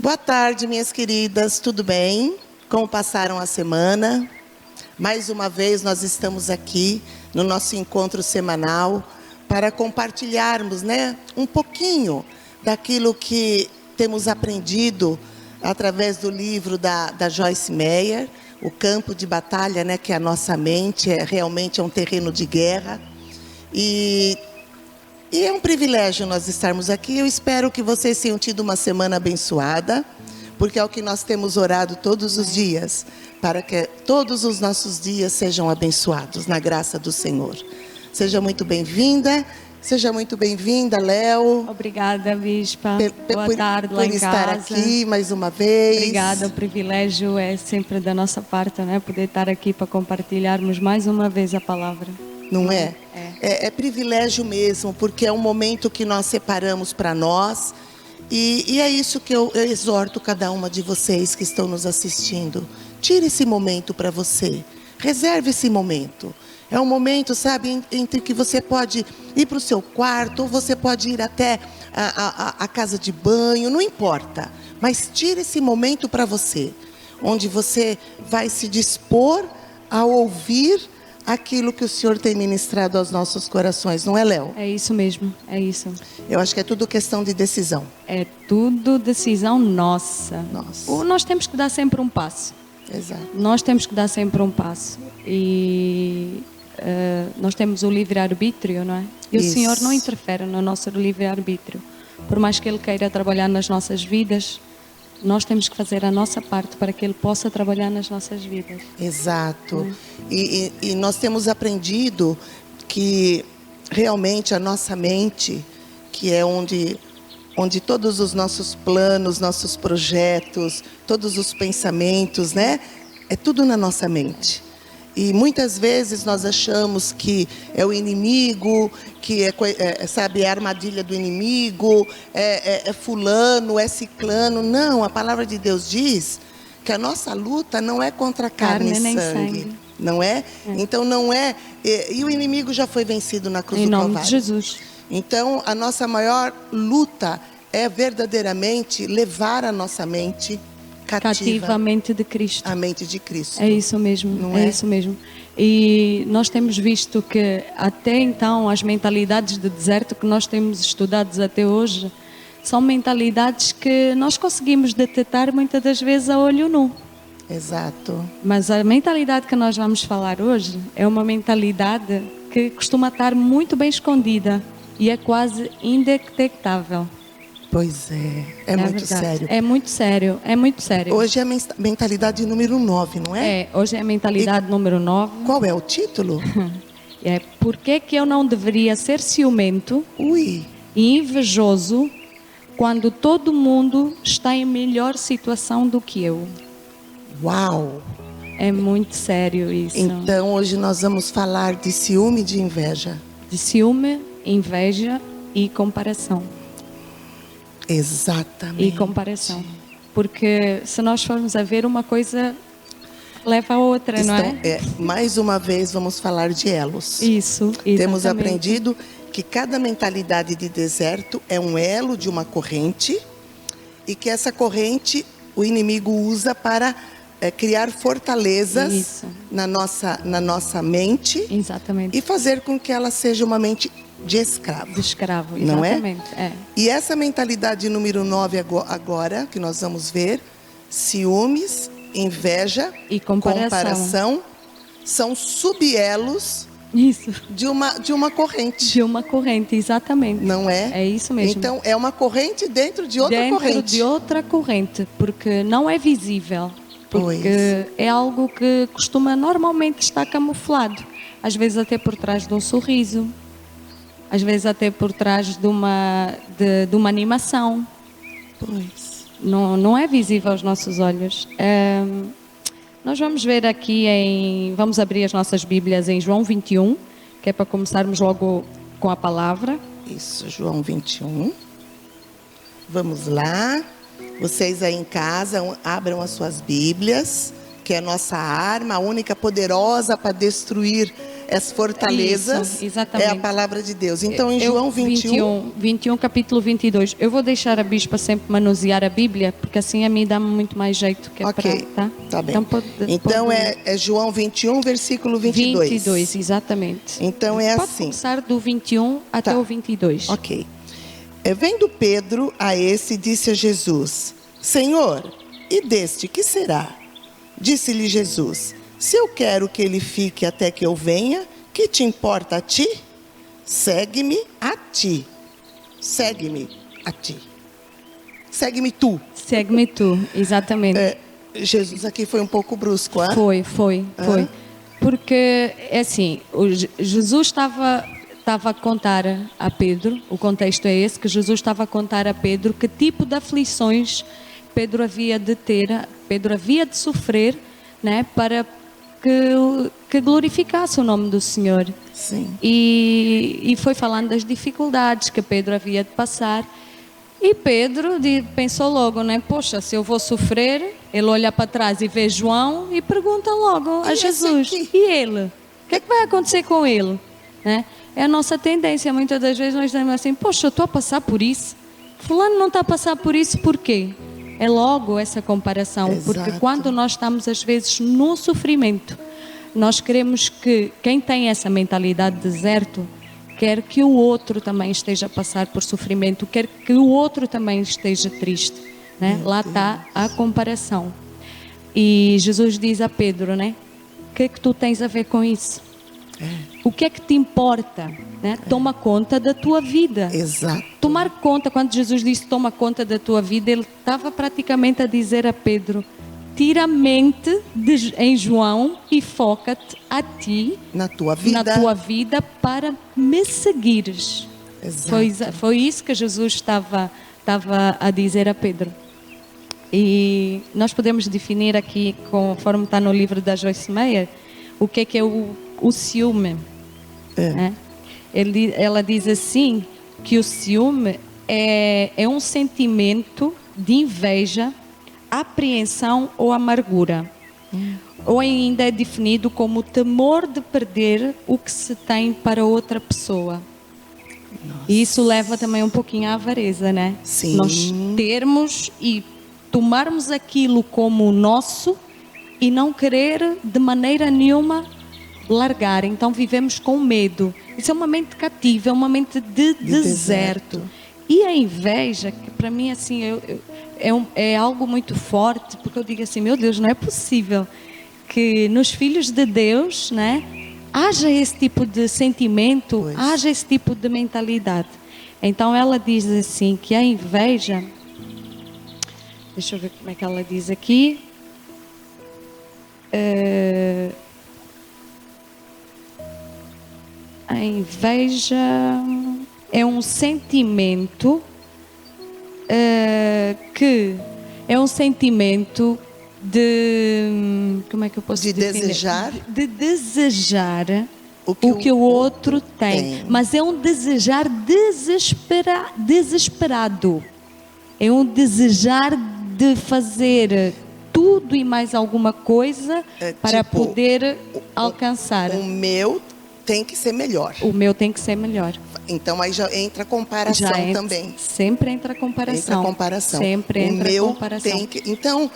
Boa tarde, minhas queridas, tudo bem? Como passaram a semana? Mais uma vez nós estamos aqui no nosso encontro semanal para compartilharmos, um pouquinho daquilo que temos aprendido através do livro da Joyce Meyer, O Campo de Batalha, que é a nossa mente, realmente é um terreno de guerra. E é um privilégio nós estarmos aqui. Eu espero que vocês tenham tido uma semana abençoada, porque é o que nós temos orado todos os dias, para que todos os nossos dias sejam abençoados na graça do Senhor. Seja muito bem-vinda, Léo. Obrigada, Bispa. Boa tarde lá em casa. Por estar aqui mais uma vez. Obrigada, o privilégio é sempre da nossa parte, poder estar aqui para compartilharmos mais uma vez a palavra. Não é? É privilégio mesmo, porque é um momento que nós separamos para nós. E é isso que eu exorto cada uma de vocês que estão nos assistindo. Tire esse momento para você. Reserve esse momento. É um momento, sabe, entre que você pode ir para o seu quarto, ou você pode ir até a casa de banho, não importa. Mas tire esse momento para você, onde você vai se dispor a ouvir aquilo que o Senhor tem ministrado aos nossos corações, não é, Léo? É isso mesmo, é isso. Eu acho que é tudo questão de decisão. É tudo decisão nossa. Nós temos que dar sempre um passo. Exato. Nós temos que dar sempre um passo. E nós temos o livre-arbítrio, não é? E o Senhor não interfere no nosso livre-arbítrio. Por mais que Ele queira trabalhar nas nossas vidas, nós temos que fazer a nossa parte para que Ele possa trabalhar nas nossas vidas. Exato. E nós temos aprendido que realmente a nossa mente, que é onde todos os nossos planos, nossos projetos, todos os pensamentos, é tudo na nossa mente. E muitas vezes nós achamos que é o inimigo, que é a armadilha do inimigo, é fulano, é ciclano. Não, a palavra de Deus diz que a nossa luta não é contra carne e sangue. Não é? Então não é. E o inimigo já foi vencido na cruz do Calvário. Em nome de Jesus. Então a nossa maior luta é verdadeiramente levar a nossa mente cativa a mente de Cristo. A mente de Cristo. É isso mesmo, não é? Isso mesmo. E nós temos visto que até então as mentalidades de deserto que nós temos estudado até hoje são mentalidades que nós conseguimos detectar muitas das vezes a olho nu. Exato. Mas a mentalidade que nós vamos falar hoje é uma mentalidade que costuma estar muito bem escondida e é quase indetectável. Pois é muito sério. É muito sério, é muito sério. Hoje é a mentalidade número 9, não é? Hoje é a mentalidade número 9. Qual é o título? Por que eu não deveria ser ciumento e invejoso quando todo mundo está em melhor situação do que eu? Uau! É muito sério isso. Então hoje nós vamos falar de ciúme e de inveja. De ciúme, inveja e comparação. Exatamente. E comparação. Porque se nós formos a ver, uma coisa leva a outra, não é? Mais uma vez vamos falar de elos. Isso, exatamente. Temos aprendido que cada mentalidade de deserto é um elo de uma corrente e que essa corrente o inimigo usa para criar fortalezas na nossa mente. Exatamente. E fazer com que ela seja uma mente de escravo. De escravo, exatamente. Não é? E essa mentalidade número 9 agora, que nós vamos ver, ciúmes, inveja e comparação são subelos de uma corrente. De uma corrente, exatamente. Não é? É isso mesmo. Então, é uma corrente dentro de outra corrente. Dentro de outra corrente, porque não é visível. Porque é algo que costuma normalmente estar camuflado. Às vezes até por trás de um sorriso. Às vezes até por trás de uma animação. Não é visível aos nossos olhos. Nós vamos ver aqui vamos abrir as nossas Bíblias em João 21, que é para começarmos logo com a palavra. Isso, João 21. Vamos lá. Vocês aí em casa, abram as suas Bíblias, que é a nossa arma, a única poderosa para destruir as fortalezas, Isso, exatamente. é a palavra de Deus. Então, em João 21, capítulo 22. Eu vou deixar a bispa sempre manusear a Bíblia, porque assim a mim dá-me muito mais jeito que é Ok, para, tá bem. Então, pode... é João 21, versículo 22. 22, exatamente. Então é pode assim. começar do 21 até o 22. Ok. Vendo Pedro a esse, disse a Jesus: Senhor, e deste que será? Disse-lhe Jesus: se eu quero que ele fique até que eu venha, que te importa a ti? Segue-me a ti. Segue-me a ti. Segue-me tu. Segue-me tu, exatamente. Jesus aqui foi um pouco brusco, hein? Foi. Porque, é assim, Jesus estava a contar a Pedro, o contexto é esse, que Jesus estava a contar a Pedro que tipo de aflições Pedro havia de ter, Pedro havia de sofrer, né, para que glorificasse o nome do Senhor. Sim. E foi falando das dificuldades que Pedro havia de passar. E Pedro pensou logo, né? Poxa, se eu vou sofrer, ele olha para trás e vê João e pergunta logo a Jesus: e ele? O que é que vai acontecer com ele? Né? É a nossa tendência, muitas das vezes nós dizemos assim: poxa, eu estou a passar por isso. Fulano não está a passar por isso, por quê? É logo essa comparação. Exato. Porque quando nós estamos às vezes no sofrimento, nós queremos que quem tem essa mentalidade de deserto quer que o outro também esteja a passar por sofrimento, quer que o outro também esteja triste, né? Lá está a comparação. E Jesus diz a Pedro, né? O que é que tu tens a ver com isso? O que é que te importa? Né? Toma conta da tua vida. Exato. Tomar conta, quando Jesus disse toma conta da tua vida, ele estava praticamente a dizer a Pedro: tira a mente em João e foca-te a ti, na tua vida para me seguires. Exato. Foi isso que Jesus estava a dizer a Pedro. E nós podemos definir aqui, conforme está no livro da Joyce Meyer, o que é o ciúme. Né? Ela diz assim, que o ciúme é um sentimento de inveja, apreensão ou amargura. Ou ainda é definido como o temor de perder o que se tem para outra pessoa. Nossa. E isso leva também um pouquinho à avareza, né? Sim. Nós termos e tomarmos aquilo como nosso e não querer de maneira nenhuma largar. Então vivemos com medo. Isso é uma mente cativa, é uma mente de deserto. E a inveja, que para mim assim é algo muito forte, porque eu digo assim, meu Deus, não é possível que nos filhos de Deus, né, haja esse tipo de sentimento, haja esse tipo de mentalidade. Então ela diz assim que a inveja, deixa eu ver como é que ela diz aqui, a inveja é um sentimento que é um sentimento de, como é que eu posso definir? Desejar, de desejar o que o outro tem, mas é um desejar desesperado, é um desejar de fazer tudo e mais alguma coisa para poder alcançar. O meu tem que ser melhor. O meu tem que ser melhor. Então aí já entra a comparação também. Sempre entra a comparação. Entra a comparação. Sempre entra a comparação. Tem que, então,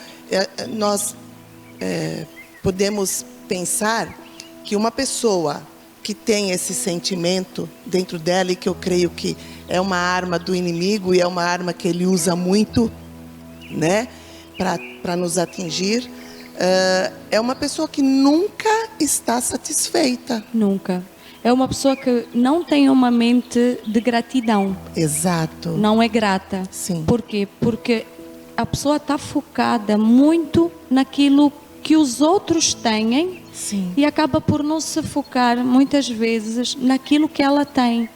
nós podemos pensar que uma pessoa que tem esse sentimento dentro dela, e que eu creio que é uma arma do inimigo e é uma arma que ele usa muito, né, para nos atingir, é uma pessoa que nunca está satisfeita. Nunca. É uma pessoa que não tem uma mente de gratidão. Exato. Não é grata. Sim. Por quê? Porque a pessoa está focada muito naquilo que os outros têm. Sim. E acaba por não se focar muitas vezes naquilo que ela tem.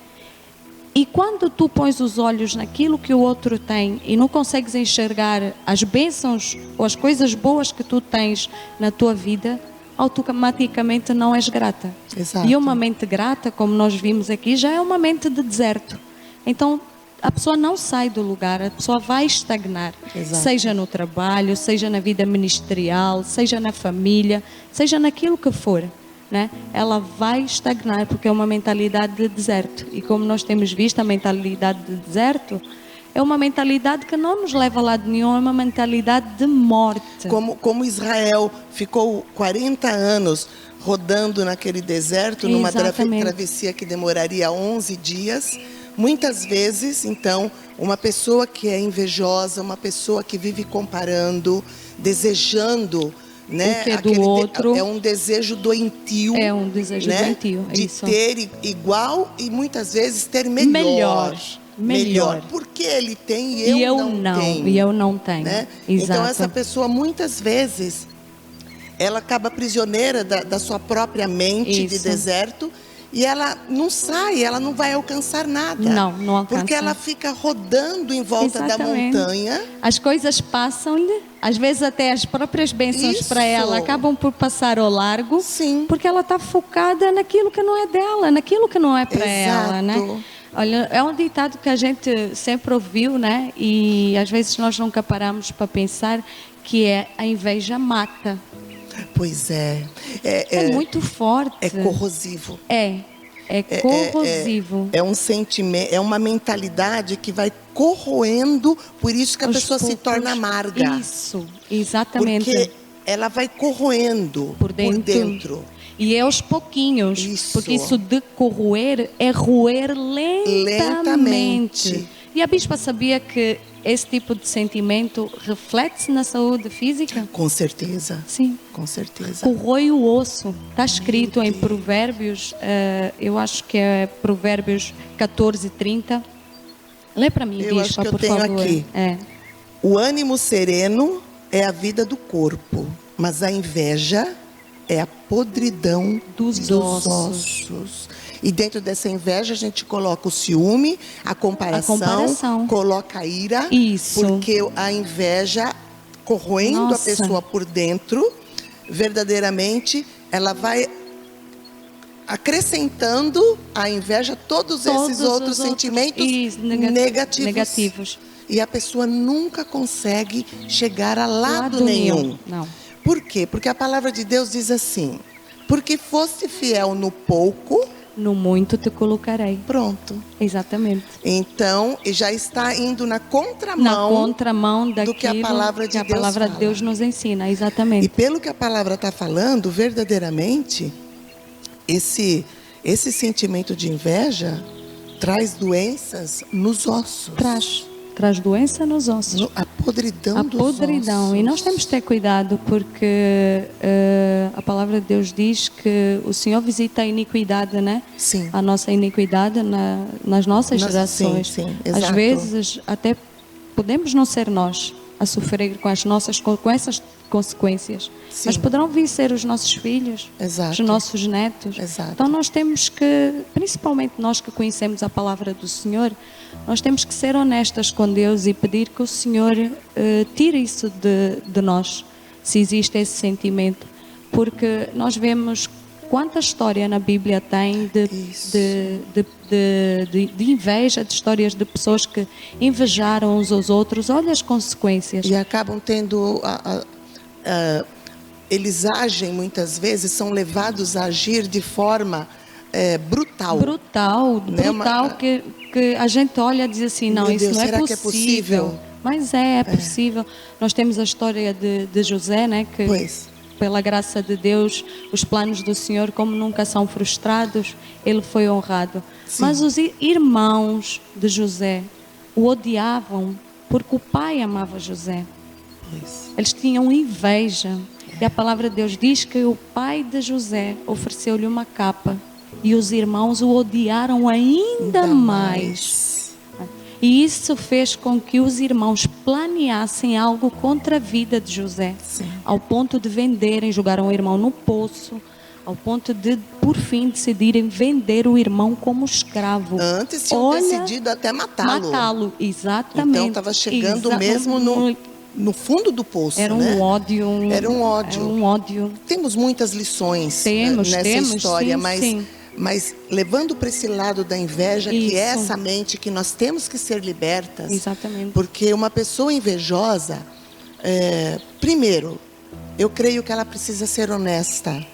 E quando tu pões os olhos naquilo que o outro tem e não consegues enxergar as bênçãos ou as coisas boas que tu tens na tua vida, automaticamente não és grata. Exato. E uma mente grata, como nós vimos aqui, já é uma mente de deserto. Então a pessoa não sai do lugar, a pessoa vai estagnar. Exato. Seja no trabalho, seja na vida ministerial, seja na família, seja naquilo que for. né, ela vai estagnar, porque é uma mentalidade de deserto. E como nós temos visto, a mentalidade de deserto é uma mentalidade que não nos leva a lado nenhum, é uma mentalidade de morte. Como Israel ficou 40 anos rodando naquele deserto, numa travessia que demoraria 11 dias, muitas vezes, então, uma pessoa que é invejosa, uma pessoa que vive comparando, desejando, né, o que é do outro, é um desejo doentio. É um desejo, né, doentio, de isso. ter igual e muitas vezes ter melhor. Porque ele tem e eu não tenho. E eu não tenho. Né? Exato. Então essa pessoa muitas vezes ela acaba prisioneira da sua própria mente de deserto e ela não sai, ela não vai alcançar nada. Não alcança. Porque ela fica rodando em volta da montanha. As coisas passam-lhe, às vezes até as próprias bênçãos para ela acabam por passar ao largo. Sim. Porque ela está focada naquilo que não é dela, naquilo que não é para ela, né? Olha, é um ditado que a gente sempre ouviu, né? E às vezes nós nunca paramos para pensar que é a inveja mata. Pois é. É muito forte. É corrosivo. É corrosivo. É um sentimento, é uma mentalidade que vai corroendo, por isso que a pessoa se torna amarga. Isso, exatamente. Porque ela vai corroendo por dentro. E é aos pouquinhos. Isso. Porque isso de corroer é roer lentamente. E a bispa sabia que esse tipo de sentimento reflete-se na saúde física? Com certeza. Sim. Com certeza. Corrói o osso. Está escrito em Provérbios, eu acho que é Provérbios 14:30. Lê para mim, bispa, acho que eu tenho aqui. O ânimo sereno é a vida do corpo, mas a inveja é a podridão dos ossos. E dentro dessa inveja a gente coloca o ciúme, a comparação. Coloca a ira. Isso. Porque a inveja, corroendo a pessoa por dentro, verdadeiramente, ela vai acrescentando à inveja todos esses outros sentimentos negativos. E a pessoa nunca consegue chegar a lado nenhum. Não. Por quê? Porque a palavra de Deus diz assim: porque foste fiel no pouco, no muito te colocarei. Pronto. Exatamente. Então, já está indo na contramão daquilo do que a palavra de Deus nos ensina. Exatamente. E pelo que a palavra está falando, verdadeiramente, esse sentimento de inveja traz doenças nos ossos. Traz doença nos ossos. A podridão dos ossos. E nós temos que ter cuidado, porque a palavra de Deus diz que o Senhor visita a iniquidade, né? Sim. A nossa iniquidade nas nossas gerações. Sim, às vezes até podemos não ser nós a sofrer com essas consequências. Sim. Mas poderão vir ser os nossos filhos, os nossos netos. Exato. Então nós temos que, principalmente nós que conhecemos a palavra do Senhor, nós temos que ser honestas com Deus e pedir que o Senhor tire isso de nós, se existe esse sentimento. Porque nós vemos quanta história na Bíblia tem de inveja, de histórias de pessoas que invejaram uns aos outros. Olha as consequências. E acabam tendo... eles agem muitas vezes, são levados a agir de forma brutal. Brutal, que a gente olha e diz assim, não, isso não é possível. Que é possível? Mas é possível. Nós temos a história de José, né? Que pela graça de Deus, os planos do Senhor, como nunca são frustrados, ele foi honrado. Sim. Mas os irmãos de José o odiavam porque o pai amava José. Eles tinham inveja. E a palavra de Deus diz que o pai de José ofereceu-lhe uma capa e os irmãos o odiaram ainda mais. E isso fez com que os irmãos planeassem algo contra a vida de José. Sim. Ao ponto de venderem, jogaram o irmão no poço, ao ponto de, por fim, decidirem vender o irmão como escravo. Antes tinham decidido até matá-lo. Matá-lo, exatamente. Então estava chegando mesmo no fundo do poço. Era um ódio. Era um ódio. Era um ódio. Temos muitas lições nessa história, mas levando para esse lado da inveja, que é essa mente que nós temos que ser libertas. Exatamente. Porque uma pessoa invejosa, primeiro, eu creio que ela precisa ser honesta.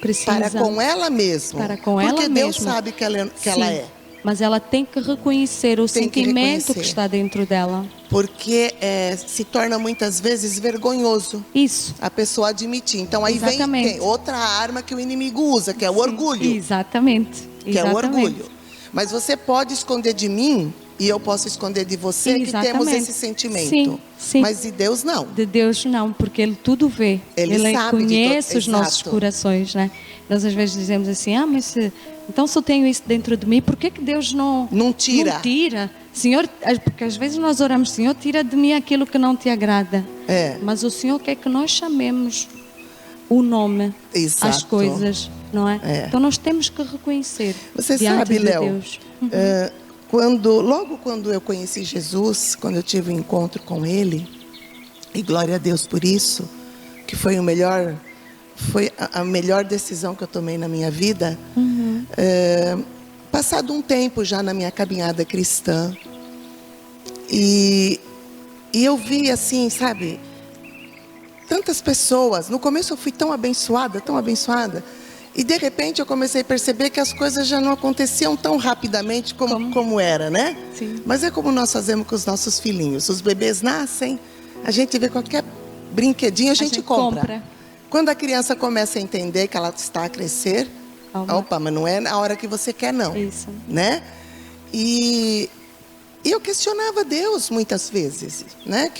Precisa. para com ela mesma. Para com porque ela Deus mesma. sabe que ela Sim, é. mas ela tem que reconhecer o Tem que sentimento que reconhecer. está dentro dela. Porque se torna muitas vezes vergonhoso Isso. a pessoa admitir. Então aí Exatamente. vem outra arma que o inimigo usa, que é o Sim, orgulho. Exatamente. Que é o Exatamente. orgulho. Mas você pode esconder de mim e eu posso esconder de você, que temos Exatamente. esse sentimento. Sim, sim. Mas de Deus não. De Deus não, porque Ele tudo vê. Ele sabe de conhece tudo. os nossos Exato. corações, né? Nós às vezes dizemos assim, mas então se eu tenho isso dentro de mim, por que Deus não tira? Não tira. Senhor, porque às vezes nós oramos, Senhor, tira de mim aquilo que não te agrada. Mas o Senhor quer que nós chamemos o nome Exato. às coisas, não é? Então nós temos que reconhecer. Você diante sabe, de Léo, Deus. logo quando eu conheci Jesus, quando eu tive um encontro com Ele, e glória a Deus por isso, que foi a melhor decisão que eu tomei na minha vida. Passado um tempo já na minha caminhada cristã, e eu vi assim, sabe, tantas pessoas. No começo eu fui tão abençoada, e de repente eu comecei a perceber que as coisas já não aconteciam tão rapidamente como era, né? Sim. Mas é como nós fazemos com os nossos filhinhos. Os bebês nascem, a gente vê qualquer brinquedinho, a gente compra. Quando a criança começa a entender que ela está a crescer, opa, mas não é na hora que você quer, não. Isso. Né? E eu questionava Deus muitas vezes, né?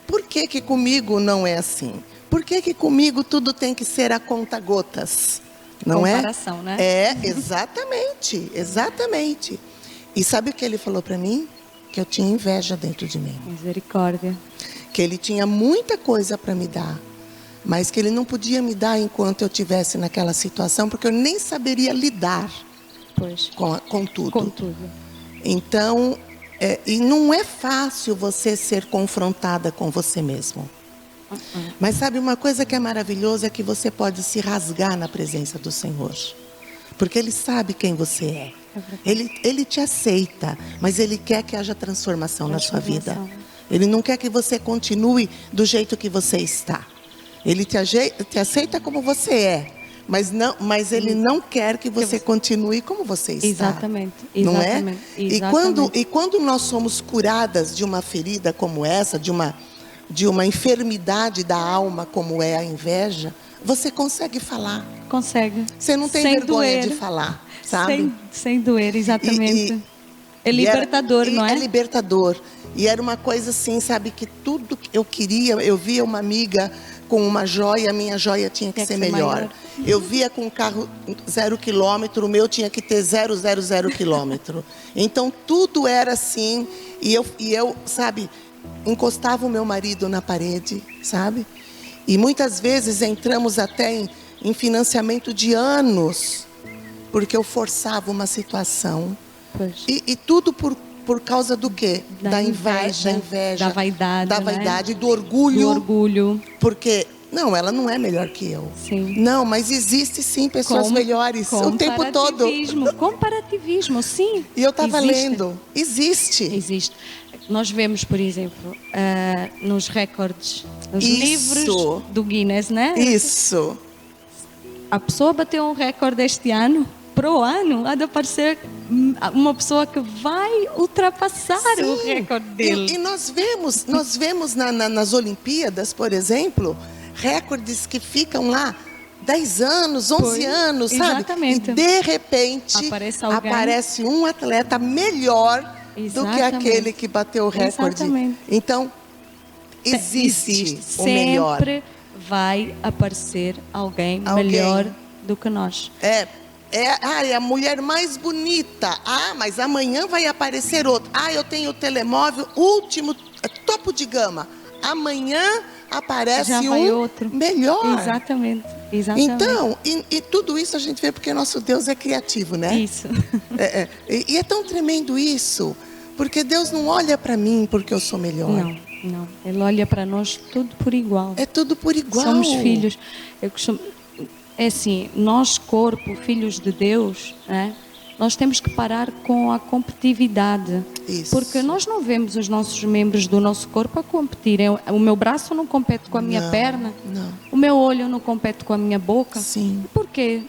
Por que que comigo não é assim? Por que que comigo tudo tem que ser a conta-gotas? Não Comparação, né? Exatamente, exatamente. E sabe o que ele falou para mim? Que eu tinha inveja dentro de mim. Misericórdia. Que ele tinha muita coisa para me dar, mas que ele não podia me dar enquanto eu estivesse naquela situação, porque eu nem saberia lidar com tudo. Com tudo. Então, e não é fácil você ser confrontada com você mesmo. Mas sabe uma coisa que é maravilhosa, é que você pode se rasgar na presença do Senhor. Porque Ele sabe quem você é. Ele te aceita, mas Ele quer que haja transformação na sua vida. Ele não quer que você continue do jeito que você está. Ele te aceita como você é, mas Ele não quer que você continue como você está. Exatamente. Não é? E quando nós somos curadas de uma ferida como essa, de uma enfermidade da alma como é a inveja, você consegue falar. Consegue. Você não tem vergonha de falar, sabe? Sem doer, exatamente. É libertador, não é? É libertador. E era uma coisa assim, sabe, que tudo que eu queria, eu via uma amiga com uma joia, a minha joia tinha que ser melhor. Maior. Eu via com um carro 0 quilômetro, o meu tinha que ter 000 quilômetro. Então tudo era assim, e eu, sabe, encostava o meu marido na parede, sabe? E muitas vezes entramos até em financiamento de anos, porque eu forçava uma situação. E tudo por causa do quê? Da inveja, da vaidade. Da vaidade, né? Do orgulho. Do orgulho. Porque, não, ela não é melhor que eu. Sim. Não, mas existe sim pessoas melhores o tempo todo. Comparativismo, sim. E eu estava lendo. Existe. Nós vemos, por exemplo, nos recordes, nos livros do Guinness, né? Isso. A pessoa bateu um recorde este ano. Para o ano, há de aparecer uma pessoa que vai ultrapassar o recorde dele. E nós vemos nas Olimpíadas, por exemplo, recordes que ficam lá 10 anos, 11 anos, sabe? Exatamente. E de repente aparece um atleta melhor do que aquele que bateu o recorde. Exatamente. Então, existe o melhor. Sempre vai aparecer alguém melhor do que nós. É a mulher mais bonita. Mas amanhã vai aparecer outro. Eu tenho o telemóvel último, topo de gama. Amanhã aparece outro melhor. Exatamente. Então, e tudo isso a gente vê porque nosso Deus é criativo, né? Isso. E é tão tremendo isso, porque Deus não olha para mim porque eu sou melhor. Não. Ele olha para nós tudo por igual. É tudo por igual. Somos filhos. É assim, nós corpo, filhos de Deus, né? nós temos que parar com a competitividade. Isso. Porque nós não vemos os nossos membros do nosso corpo a competirem. O meu braço não compete com a minha perna. Não. O meu olho não compete com a minha boca. Sim. Por quê?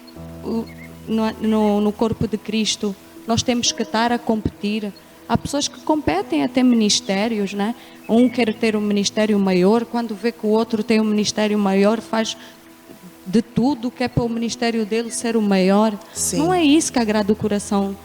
No corpo de Cristo nós temos que estar a competir. Há pessoas que competem até ministérios, né? Um quer ter um ministério maior, quando vê que o outro tem um ministério maior, faz de tudo que é para o ministério dele ser o maior. Sim. Não é isso que agrada o coração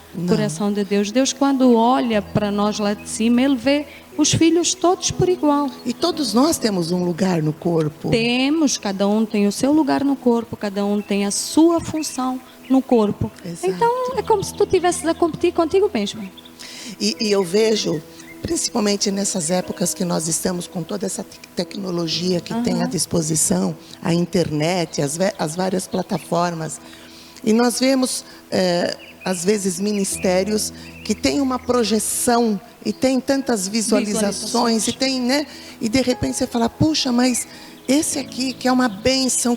de Deus. Deus, quando olha para nós lá de cima, Ele vê os filhos todos por igual. E todos nós temos um lugar no corpo. Temos, cada um tem o seu lugar no corpo, cada um tem a sua função no corpo. Exato. Então, é como se tu estivesses a competir contigo mesmo. E eu vejo, principalmente nessas épocas que nós estamos com toda essa tecnologia que tem à disposição, a internet, as várias plataformas, e nós vemos, às vezes, ministérios que têm uma projeção e tem tantas visualizações, e tem, né? E de repente você fala, puxa, mas esse aqui que é uma bênção,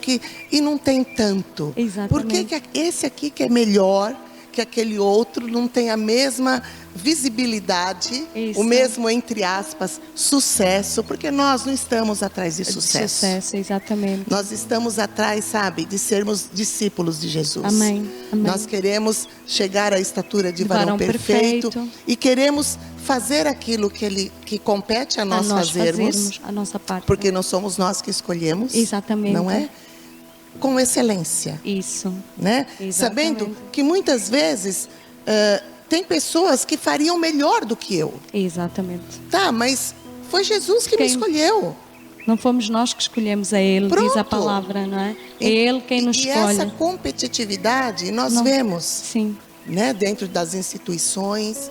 e não tem tanto. Exatamente. Por que esse aqui que é melhor que aquele outro não tem a mesma visibilidade, Isso. o mesmo, entre aspas, sucesso, porque nós não estamos atrás de sucesso. Sucesso, exatamente. Nós estamos atrás, sabe, de sermos discípulos de Jesus. Amém. Amém. Nós queremos chegar à estatura de varão perfeito e queremos fazer aquilo que compete a nós fazermos, a nossa parte. porque não somos nós que escolhemos. Exatamente. Não é? Com excelência. Isso. Né? Exatamente. Sabendo que muitas vezes tem pessoas que fariam melhor do que eu. Exatamente. Tá, mas foi Jesus que me escolheu. Não fomos nós que escolhemos a Ele, Pronto. diz a palavra, não é? É Ele quem nos escolhe. E essa competitividade nós vemos, Sim. né, dentro das instituições.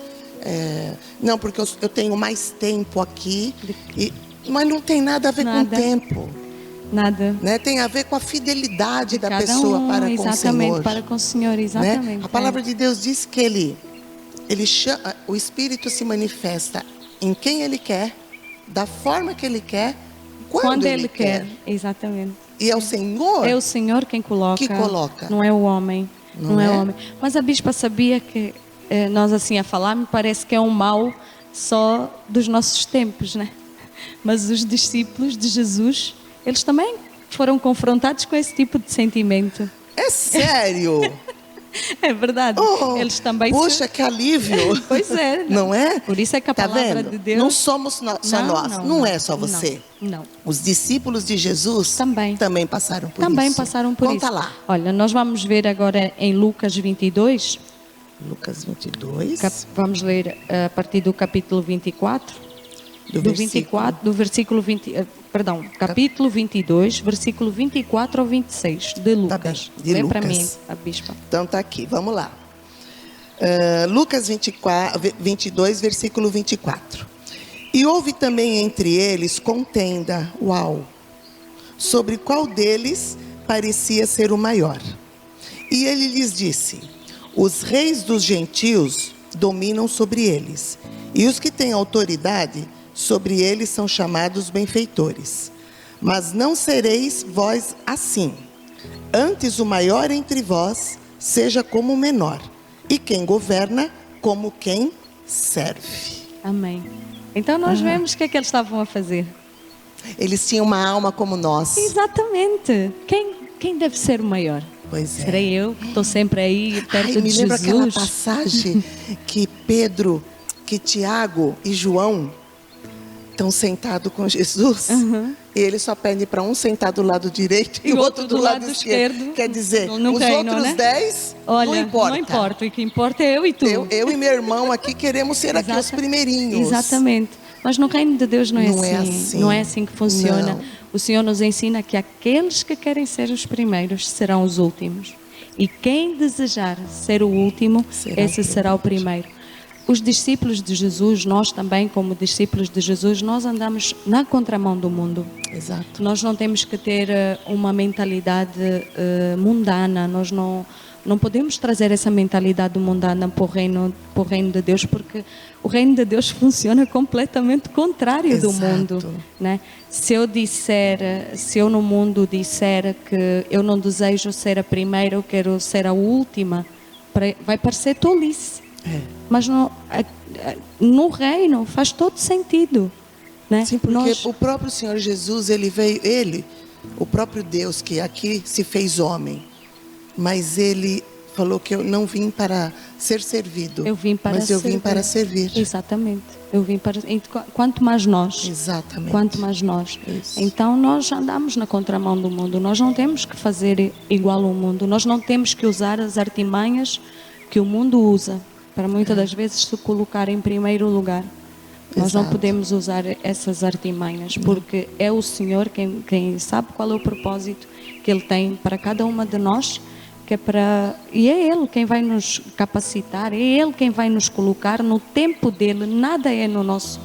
Não, porque eu tenho mais tempo aqui, mas não tem nada a ver com tempo. Nada. Né? Tem a ver com a fidelidade da Cada pessoa um, para com o Senhor. exatamente, para com o Senhor, exatamente. Né? A palavra de Deus diz que ele chama, o Espírito se manifesta em quem Ele quer, da forma que Ele quer, quando Ele quer. Exatamente. E é o Senhor, é o Senhor quem coloca. que coloca. Não é o homem. Não é o homem. Mas a bispa sabia que nós assim a falar, me parece que é um mal só dos nossos tempos, né? Mas os discípulos de Jesus, eles também foram confrontados com esse tipo de sentimento. É sério? É verdade. Eles também. Puxa, que alívio. Pois é. Não é? Por isso é que a palavra de Deus. Não somos só nós. Não é só você. Não. Os discípulos de Jesus também passaram por isso. Também passaram por isso. Conta lá. Olha, nós vamos ver agora em Lucas 22. Lucas 22. Vamos ler a partir do capítulo 24. Capítulo 22, versículo 24 ao 26 de Lucas. Tá bem, Lê para mim, a bispa. Então tá aqui, vamos lá. Lucas 22, versículo 24. E houve também entre eles contenda, sobre qual deles parecia ser o maior. E ele lhes disse: os reis dos gentios dominam sobre eles, e os que têm autoridade sobre eles são chamados benfeitores. Mas não sereis vós assim. Antes o maior entre vós seja como o menor, e quem governa como quem serve. Amém. Então nós vemos o que é que eles estavam a fazer. Eles tinham uma alma como nós. Exatamente. Quem deve ser o maior? Pois é. Serei eu, que estou sempre aí perto de Jesus. Me lembra aquela passagem que Tiago e João estão sentados com Jesus, e ele só pede para um sentar do lado direito e o outro do lado esquerdo. Quer dizer, os outros 10, olha, não importa. Não importa, o que importa é eu e tu. Eu e meu irmão aqui queremos ser aqui os primeirinhos. Exatamente. Mas no reino de Deus não é assim. Não é assim que funciona. Não. O Senhor nos ensina que aqueles que querem ser os primeiros serão os últimos. E quem desejar ser o último, esse será o primeiro. Os discípulos de Jesus, nós também como discípulos de Jesus, nós andamos na contramão do mundo. Exato. Nós não temos que ter uma mentalidade mundana, nós não podemos trazer essa mentalidade mundana para o reino de Deus, porque o reino de Deus funciona completamente contrário do mundo, né? Se eu no mundo disser que eu não desejo ser a primeira, eu quero ser a última, vai parecer tolice. Mas no reino faz todo sentido, né? Sim, porque o próprio Senhor Jesus, ele veio, o próprio Deus que aqui se fez homem, mas ele falou que eu não vim para ser servido, mas eu vim para servir. Exatamente. Eu vim para quanto mais nós. Exatamente. Quanto mais nós. Isso. Então nós andamos na contramão do mundo. Nós não temos que fazer igual ao mundo. Nós não temos que usar as artimanhas que o mundo usa para muitas das vezes se colocar em primeiro lugar. Nós não podemos usar essas artimanhas, porque é o Senhor quem sabe qual é o propósito que Ele tem para cada uma de nós, e é Ele quem vai nos capacitar, é Ele quem vai nos colocar no tempo dEle, nada é no nosso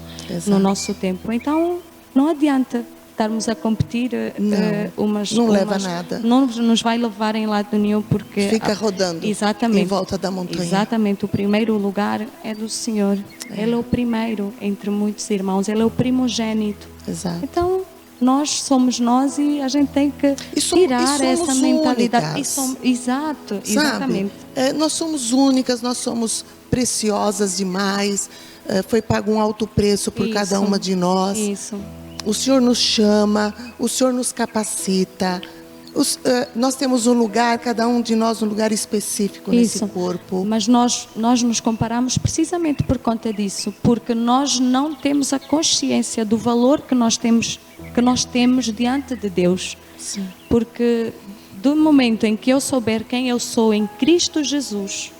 tempo. Então não adianta estarmos a competir não leva a nada. Não nos vai levar em lado nenhum, porque fica rodando em volta da montanha. Exatamente, o primeiro lugar é do Senhor. Ele é o primeiro entre muitos irmãos, Ele é o primogênito. Exato. Então nós somos nós e a gente tem que tirar essa mentalidade. Exato, exatamente. Nós somos únicas, nós somos preciosas demais. Foi pago um alto preço por cada uma de nós. Isso. O Senhor nos chama, o Senhor nos capacita. Nós temos um lugar, cada um de nós um lugar específico nesse corpo. Mas nós nos comparamos precisamente por conta disso, porque nós não temos a consciência do valor que nós temos diante de Deus. Sim. Porque do momento em que eu souber quem eu sou em Cristo Jesus,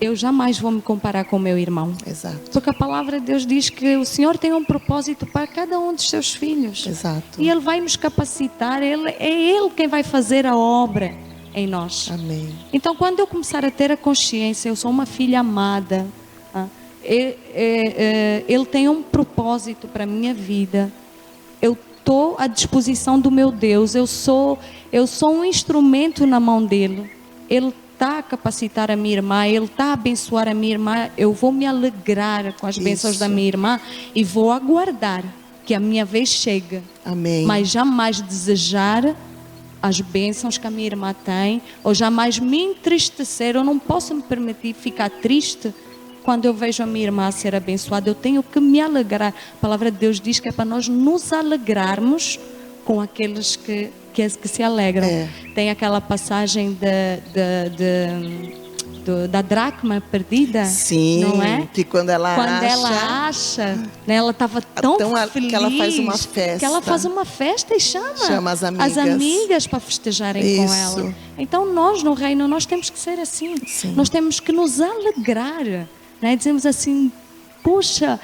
eu jamais vou me comparar com o meu irmão. Exato. Porque a palavra de Deus diz que o Senhor tem um propósito para cada um dos seus filhos. Exato. E Ele vai nos capacitar, é Ele quem vai fazer a obra em nós. Amém. Então, quando eu começar a ter a consciência, eu sou uma filha amada, Ele tem um propósito para a minha vida, eu estou à disposição do meu Deus, eu sou um instrumento na mão dEle. Ele está a capacitar a minha irmã, Ele está a abençoar a minha irmã, eu vou me alegrar com as bênçãos da minha irmã e vou aguardar que a minha vez chegue. Amém. Mas jamais desejar as bênçãos que a minha irmã tem, ou jamais me entristecer. Eu não posso me permitir ficar triste quando eu vejo a minha irmã ser abençoada. Eu tenho que me alegrar. A palavra de Deus diz que é para nós nos alegrarmos com aqueles que se alegram. Tem aquela passagem da dracma perdida. Sim, não é? Que quando ela acha, né, ela estava tão feliz que ela faz uma festa. Que ela faz uma festa e chama as amigas para festejarem com ela. Então nós no reino nós temos que ser assim. Sim. Nós temos que nos alegrar, né? Dizemos assim: puxa,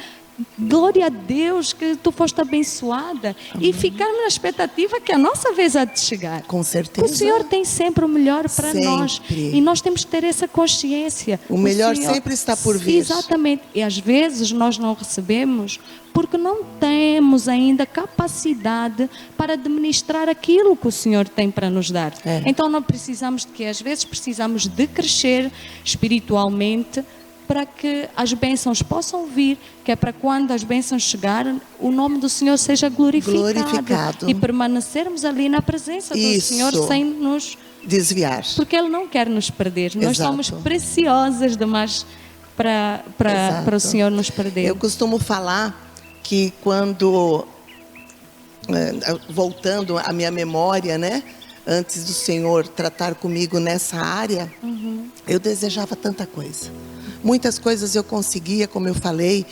glória a Deus que tu foste abençoada. Amém. E ficarmos na expectativa que a nossa vez há de chegar. Com certeza. O Senhor tem sempre o melhor para nós. E nós temos que ter essa consciência. O melhor sempre está por vir. Exatamente. E às vezes nós não recebemos porque não temos ainda capacidade para administrar aquilo que o Senhor tem para nos dar. Então não precisamos às vezes precisamos de crescer espiritualmente, para que as bênçãos possam vir, que é para quando as bênçãos chegarem, o nome do Senhor seja glorificado. E permanecermos ali na presença do Senhor sem nos desviar. Porque Ele não quer nos perder. Nós somos preciosas demais para o Senhor nos perder. Eu costumo falar que quando, voltando à minha memória, né? Antes do Senhor tratar comigo nessa área, eu desejava tanta coisa. Muitas coisas eu conseguia, como eu falei,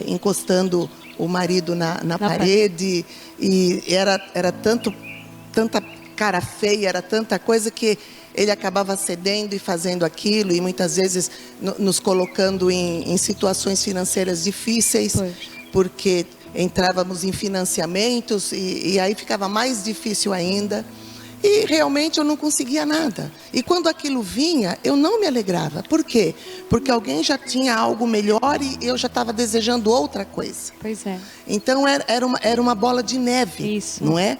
encostando o marido na parede, e era tanta cara feia, era tanta coisa que ele acabava cedendo e fazendo aquilo, e muitas vezes nos colocando em situações financeiras difíceis, porque entrávamos em financiamentos e aí ficava mais difícil ainda. E realmente eu não conseguia nada. E quando aquilo vinha, eu não me alegrava. Por quê? Porque alguém já tinha algo melhor e eu já estava desejando outra coisa. Pois é. Então era uma bola de neve, isso. Não é?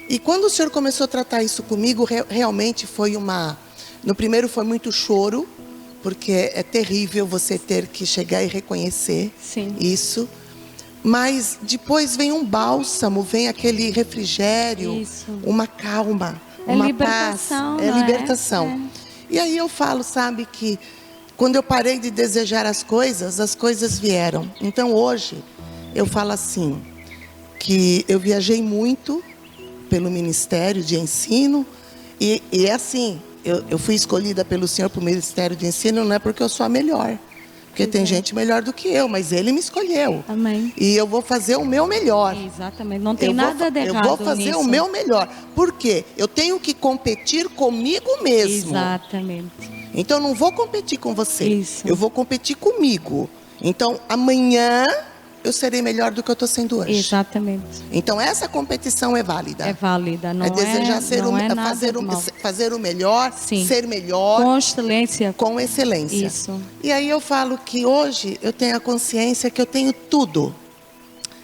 E quando o Senhor começou a tratar isso comigo, realmente foi no primeiro foi muito choro, porque é terrível você ter que chegar e reconhecer isso. Mas depois vem um bálsamo, vem aquele refrigério, uma calma, uma paz. É libertação. E aí eu falo, sabe, que quando eu parei de desejar as coisas vieram. Então hoje eu falo assim, que eu viajei muito pelo Ministério de Ensino, e é assim, eu fui escolhida pelo Senhor para o Ministério de Ensino, não é porque eu sou a melhor, porque tem gente melhor do que eu, mas Ele me escolheu. Amém. E eu vou fazer o meu melhor. Exatamente, não tem nada de errado Eu vou fazer nisso. o meu melhor. Por quê? Eu tenho que competir comigo mesmo. Exatamente. Então, eu não vou competir com você. Isso. Eu vou competir comigo. Então, amanhã, eu serei melhor do que eu estou sendo hoje. Exatamente. Então, essa competição é válida. É válida, não É desejar não é nada fazer o melhor, Sim. ser melhor. Com excelência. Com excelência. Isso. E aí eu falo que hoje eu tenho a consciência que eu tenho tudo.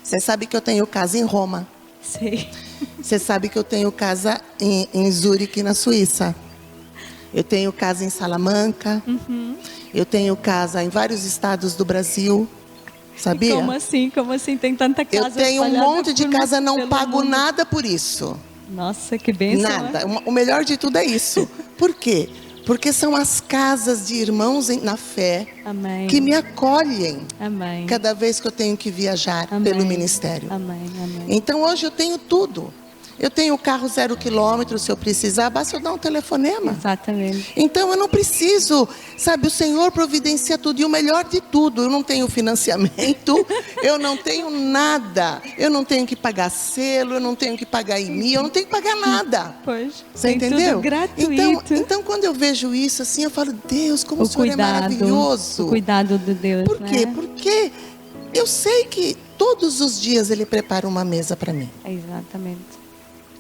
Você sabe que eu tenho casa em Roma. Sim. Você sabe que eu tenho casa em Zurique, na Suíça. Eu tenho casa em Salamanca. Eu tenho casa em vários estados do Brasil. Sabia? Como assim? Como assim? Tem tanta casa Eu tenho um espalhada monte de por- casa, não pelo pago mundo. nada por isso. Nossa, que bênção. Nada. Né? O melhor de tudo é isso. Por quê? Porque são as casas de irmãos na fé Amém. que me acolhem Amém. cada vez que eu tenho que viajar Amém. pelo ministério. Amém. Amém. Então hoje eu tenho tudo. Eu tenho o carro 0 quilômetro, se eu precisar, basta eu dar um telefonema. Exatamente. Então eu não preciso, sabe, o Senhor providencia tudo. E o melhor de tudo, eu não tenho financiamento, eu não tenho nada. Eu não tenho que pagar selo, eu não tenho que pagar IMI, eu não tenho que pagar nada. Pois. Você tem entendeu? Tudo gratuito. Então quando eu vejo isso assim, eu falo, Deus, como o Senhor é cuidado. maravilhoso. O cuidado de Deus. Por quê? Né? Porque eu sei que todos os dias Ele prepara uma mesa para mim. Exatamente.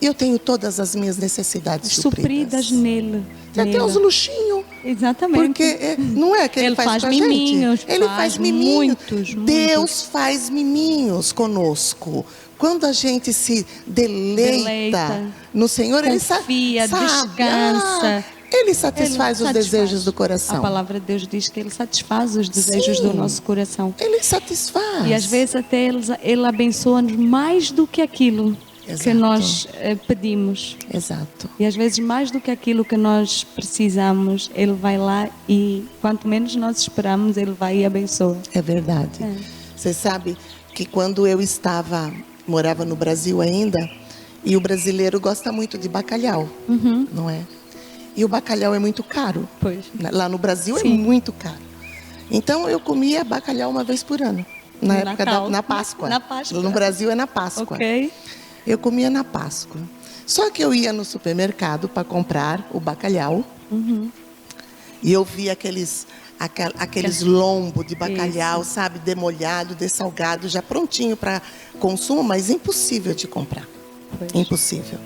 E eu tenho todas as minhas necessidades Supridas nele. Tem até os luxinhos. Exatamente. Porque não é que ele faz com a miminhos, gente. Ele faz miminhos. Muitos. Deus faz miminhos conosco. Quando a gente se deleita no Senhor, confia, Ele sabe, descansa. Ele satisfaz os desejos do coração. A palavra de Deus diz que Ele satisfaz os desejos do nosso coração. Ele satisfaz. E às vezes até Ele abençoa-nos mais do que aquilo que nós pedimos. Exato. E às vezes mais do que aquilo que nós precisamos, Ele vai lá e quanto menos nós esperamos, Ele vai e abençoa. É verdade. Você sabe que quando eu morava no Brasil ainda, e o brasileiro gosta muito de bacalhau, não é? E o bacalhau é muito caro. Pois. Lá no Brasil Sim. é muito caro. Então eu comia bacalhau uma vez por ano. Na Páscoa. Na Páscoa. No Brasil é na Páscoa. Ok. Eu comia na Páscoa. Só que eu ia no supermercado para comprar o bacalhau. E eu via aqueles lombos de bacalhau, sabe? Demolhado, dessalgado, já prontinho para consumo, mas impossível de comprar. Pois. Impossível.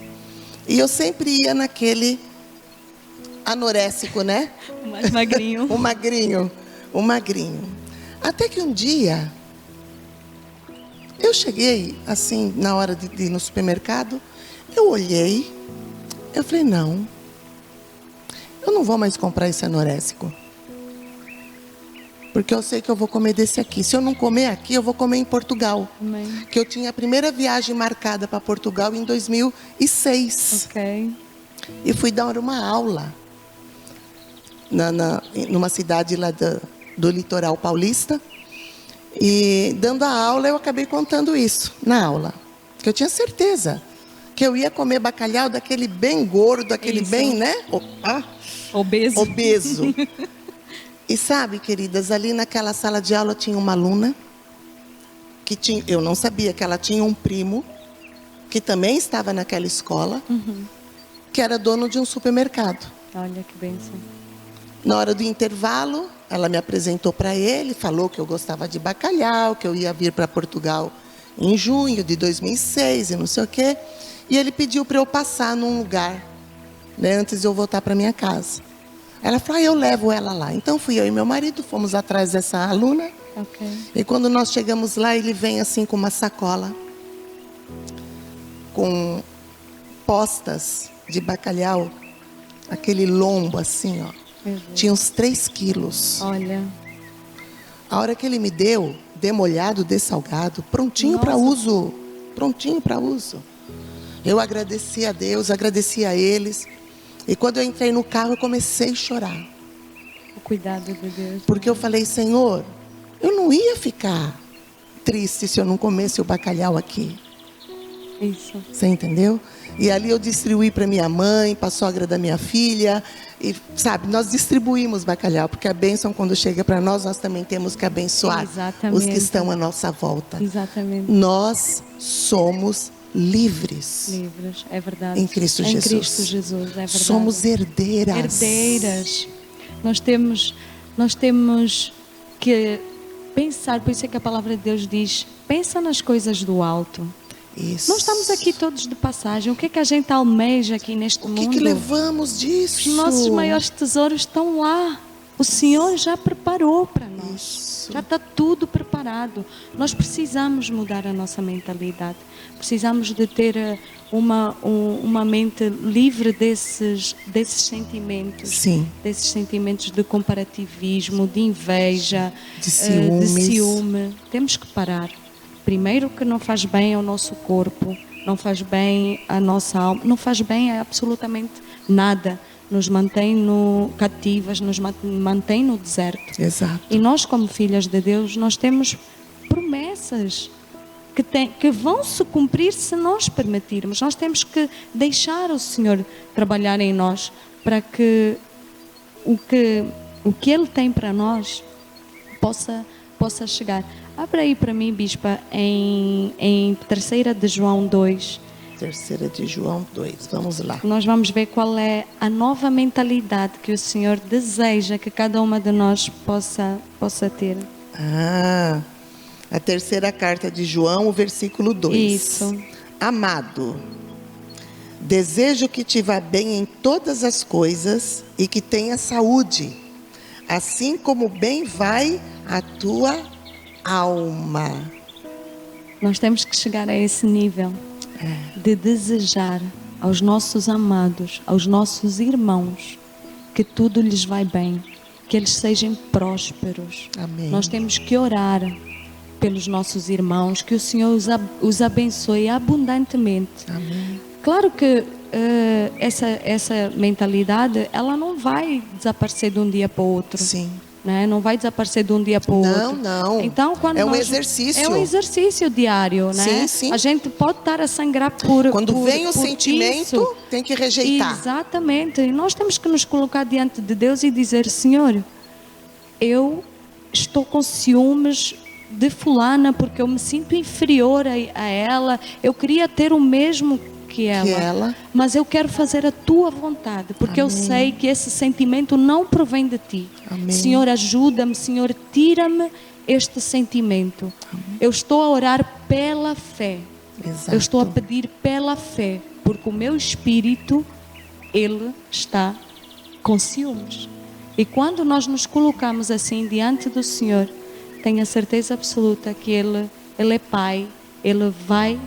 E eu sempre ia naquele anorésico, né? O mais magrinho. O magrinho. Até que um dia, eu cheguei, assim, na hora de ir no supermercado, eu olhei, eu falei, não, eu não vou mais comprar esse anorésico. Porque eu sei que eu vou comer desse aqui. Se eu não comer aqui, eu vou comer em Portugal. Amém. Que eu tinha a primeira viagem marcada para Portugal em 2006. Ok. E fui dar uma aula numa cidade lá do litoral paulista. E dando a aula, eu acabei contando isso na aula. Que eu tinha certeza que eu ia comer bacalhau daquele bem gordo, aquele Isso. bem, né? Obeso. Obeso. E sabe, queridas, ali naquela sala de aula tinha uma aluna que eu não sabia que ela tinha um primo que também estava naquela escola, que era dono de um supermercado. Olha que bênção. Na hora do intervalo, ela me apresentou para ele, falou que eu gostava de bacalhau, que eu ia vir para Portugal em junho de 2006 e não sei o quê. E ele pediu para eu passar num lugar, né, antes de eu voltar para minha casa. Ela falou, eu levo ela lá. Então fui eu e meu marido, fomos atrás dessa aluna. Ok. E quando nós chegamos lá, ele vem assim com uma sacola, com postas de bacalhau, aquele lombo assim, ó. Meu Deus. Tinha uns 3 quilos. Olha. A hora que ele me deu, demolhado, dessalgado, prontinho para uso. Prontinho para uso. Eu agradeci a Deus, agradeci a eles. E quando eu entrei no carro, eu comecei a chorar. O cuidado de Deus. Porque eu falei, Senhor, eu não ia ficar triste se eu não comesse o bacalhau aqui. Isso. Você entendeu? E ali eu distribuí para minha mãe, para a sogra da minha filha. E, sabe, nós distribuímos bacalhau, porque a bênção, quando chega para nós, nós também temos que abençoar os que estão à nossa volta. Exatamente. Nós somos livres. Livres, é verdade. Em Cristo Jesus. Em Cristo Jesus, é verdade. Somos herdeiras. Herdeiras. Nós temos que pensar, por isso é que a palavra de Deus diz, pensa nas coisas do alto. Isso. Nós estamos aqui todos de passagem. O que é que a gente almeja aqui neste mundo? O que levamos disso? Os nossos maiores tesouros estão lá. O Senhor já preparou para nós. Isso. Já está tudo preparado. Nós precisamos mudar a nossa mentalidade. Precisamos de ter uma mente livre desses sentimentos. Sim. Desses sentimentos de comparativismo, de inveja, de ciúmes. de ciúme. Temos que parar. Primeiro, que não faz bem ao nosso corpo, não faz bem à nossa alma, não faz bem a absolutamente nada. Nos mantém cativas, nos mantém no deserto. Exato. E nós, como filhas de Deus, nós temos promessas que vão se cumprir se nós permitirmos. Nós temos que deixar o Senhor trabalhar em nós para que o que Ele tem para nós possa chegar. Abre aí para mim, Bispa, em 3 de João 2. 3 de João 2, vamos lá. Nós vamos ver qual é a nova mentalidade que o Senhor deseja que cada uma de nós possa ter. A 3ª carta de João, o versículo 2. Isso. Amado, desejo que te vá bem em todas as coisas e que tenha saúde, assim como bem vai a tua alma. Nós temos que chegar a esse nível de desejar aos nossos amados, aos nossos irmãos, que tudo lhes vai bem, que eles sejam prósperos. Amém. Nós temos que orar pelos nossos irmãos, que o Senhor os abençoe abundantemente. Amém. Claro que essa mentalidade, ela não vai desaparecer de um dia para o outro. Sim. Né? Não vai desaparecer de um dia para o outro. Não. Então, quando é um exercício. É um exercício diário, né? Sim, sim. A gente pode estar a sangrar por Quando vem o por sentimento, isso. tem que rejeitar. Exatamente. E nós temos que nos colocar diante de Deus e dizer, Senhor, eu estou com ciúmes de fulana porque eu me sinto inferior a ela. Eu queria ter o mesmo que ela, mas eu quero fazer a tua vontade, porque Amém. eu sei que esse sentimento não provém de ti. Amém. Senhor, ajuda-me, Senhor, tira-me este sentimento. Amém. Eu estou a orar pela fé. Exato. Eu estou a pedir pela fé, porque o meu espírito, ele está com ciúmes. E quando nós nos colocamos assim diante do Senhor, tenha certeza absoluta que Ele é Pai, Ele vai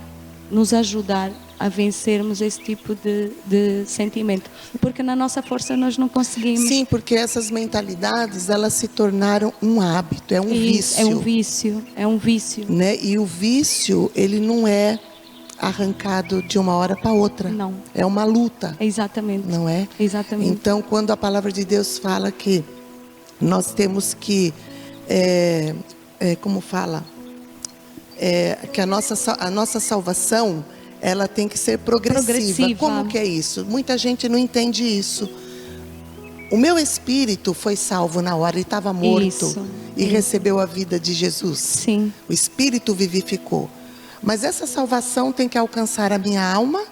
nos ajudar a vencermos esse tipo de sentimento. Porque na nossa força nós não conseguimos. Sim, porque essas mentalidades, elas se tornaram um hábito, é um vício. É um vício. Né? E o vício, ele não é arrancado de uma hora para outra. Não. É uma luta. Exatamente. Não é? Exatamente. Então, quando a palavra de Deus fala que nós temos que, como fala? Que a nossa salvação, ela tem que ser progressiva. Como que é isso? Muita gente não entende isso. O meu espírito foi salvo na hora, ele estava morto e recebeu a vida de Jesus. Sim. O espírito vivificou. Mas essa salvação tem que alcançar a minha alma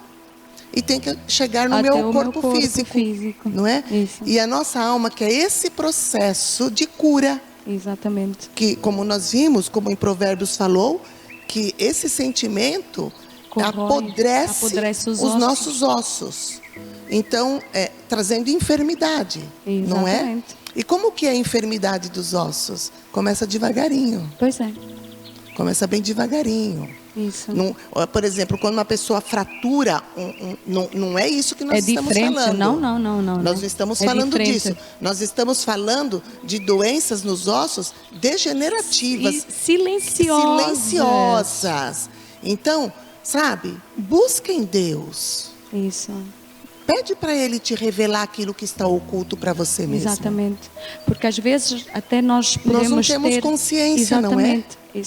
e tem que chegar no meu corpo físico, não é? Isso. E a nossa alma, que é esse processo de cura. Exatamente. Que, como nós vimos, como em Provérbios falou, que esse sentimento apodrece os nossos ossos. Então, trazendo enfermidade, exatamente. Não é? E como que é a enfermidade dos ossos? Começa devagarinho. Pois é. Começa bem devagarinho. Isso. Não, por exemplo, quando uma pessoa fratura, não é isso que nós estamos falando. Não. Nós não estamos falando disso. Nós estamos falando de doenças nos ossos degenerativas. Silenciosas. Então, sabe, busquem Deus. Isso. Pede para Ele te revelar aquilo que está oculto para você mesmo. Exatamente. Porque às vezes até nós podemos Nós não temos consciência, não é? Exatamente. E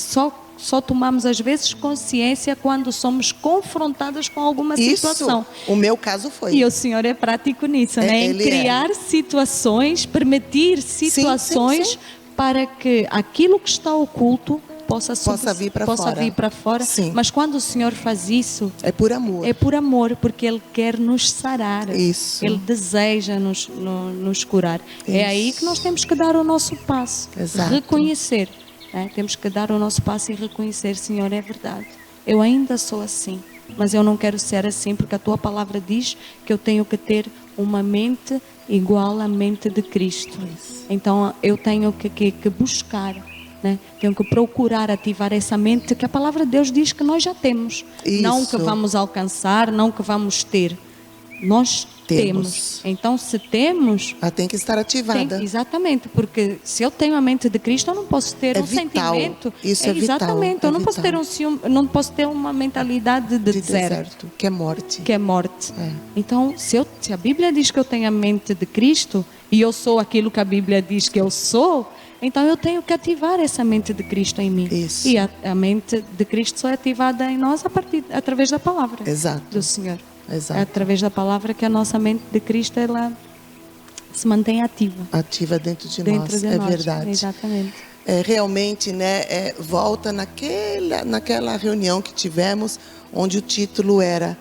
só tomamos às vezes consciência quando somos confrontadas com alguma situação. Isso, o meu caso foi. E o Senhor é prático nisso, né? Em criar situações, permitir situações sim. para que aquilo que está oculto possa vir para fora. Sim. Mas quando o Senhor faz isso, é por amor. É por amor, porque Ele quer nos sarar. Isso. Ele deseja nos curar. Isso. É aí que nós temos que dar o nosso passo. Exato. Reconhecer. Né? Temos que dar o nosso passo e reconhecer, Senhor, é verdade. Eu ainda sou assim, mas eu não quero ser assim, porque a Tua palavra diz que eu tenho que ter uma mente igual à mente de Cristo. Isso. Então eu tenho que buscar, né? Tenho que procurar ativar essa mente que a palavra de Deus diz que nós já temos. Isso. Não que vamos alcançar, não que vamos ter. Nós temos. Então, se temos... Ela tem que estar ativada. Exatamente, porque se eu tenho a mente de Cristo, eu não posso ter vital. Sentimento. Isso é vital. Exatamente, eu não posso ter não posso ter uma mentalidade de deserto. Que é morte. Que é morte. Então, se a Bíblia diz que eu tenho a mente de Cristo, e eu sou aquilo que a Bíblia diz que eu sou, então eu tenho que ativar essa mente de Cristo em mim. Isso. E a mente de Cristo só é ativada em nós através da palavra. Exato. Do Senhor. Exato. É através da palavra que a nossa mente de Cristo ela se mantém ativa. Ativa dentro de nós. É verdade. Exatamente. Realmente, né, volta naquela reunião que tivemos, onde o título era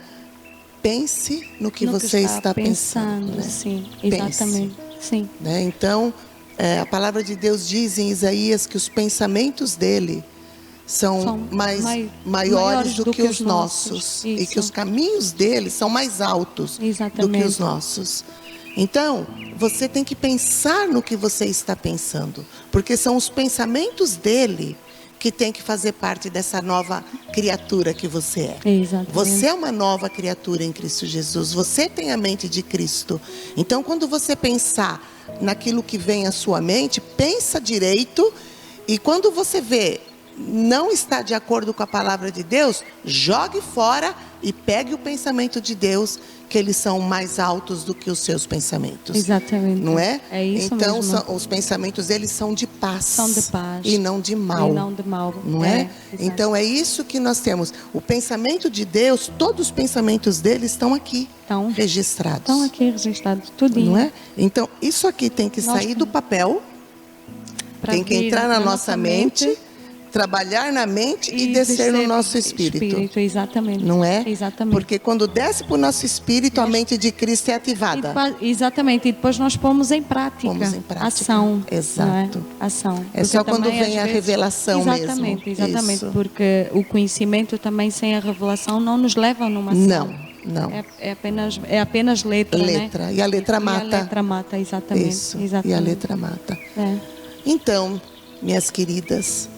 Pense no que você está pensando. Né? Sim, exatamente. Sim. Né? Então, a palavra de Deus diz em Isaías que os pensamentos dele são maiores do que os nossos. E que os caminhos dele são mais altos do que os nossos. Então, você tem que pensar no que você está pensando. Porque são os pensamentos dele que tem que fazer parte dessa nova criatura que você é. Exatamente. Você é uma nova criatura em Cristo Jesus. Você tem a mente de Cristo. Então, quando você pensar naquilo que vem à sua mente, pensa direito. E quando você vê não está de acordo com a palavra de Deus, jogue fora e pegue o pensamento de Deus, que eles são mais altos do que os seus pensamentos. Exatamente. Não é? É isso então, mesmo. os pensamentos deles são de paz. São de paz. E não de mal. E não de mal. Não é? Então, é isso que nós temos. O pensamento de Deus, todos os pensamentos dele estão aqui, registrados. Estão aqui registrados, tudinho. Não é? Então, isso aqui tem que sair do papel, tem que entrar na nossa mente, trabalhar na mente e descer no nosso espírito. Exatamente. Não é? Exatamente. Porque quando desce para o nosso espírito, a mente de Cristo é ativada. Exatamente. E depois nós pomos em prática. Pomos em prática. Ação. Exato. Ação. É só quando vem a revelação mesmo. Exatamente. Porque o conhecimento também sem a revelação não nos leva numa ação. Não. É apenas letra, né? E a letra mata. E a letra mata, exatamente. Isso. Exatamente. E a letra mata. Então, minhas queridas,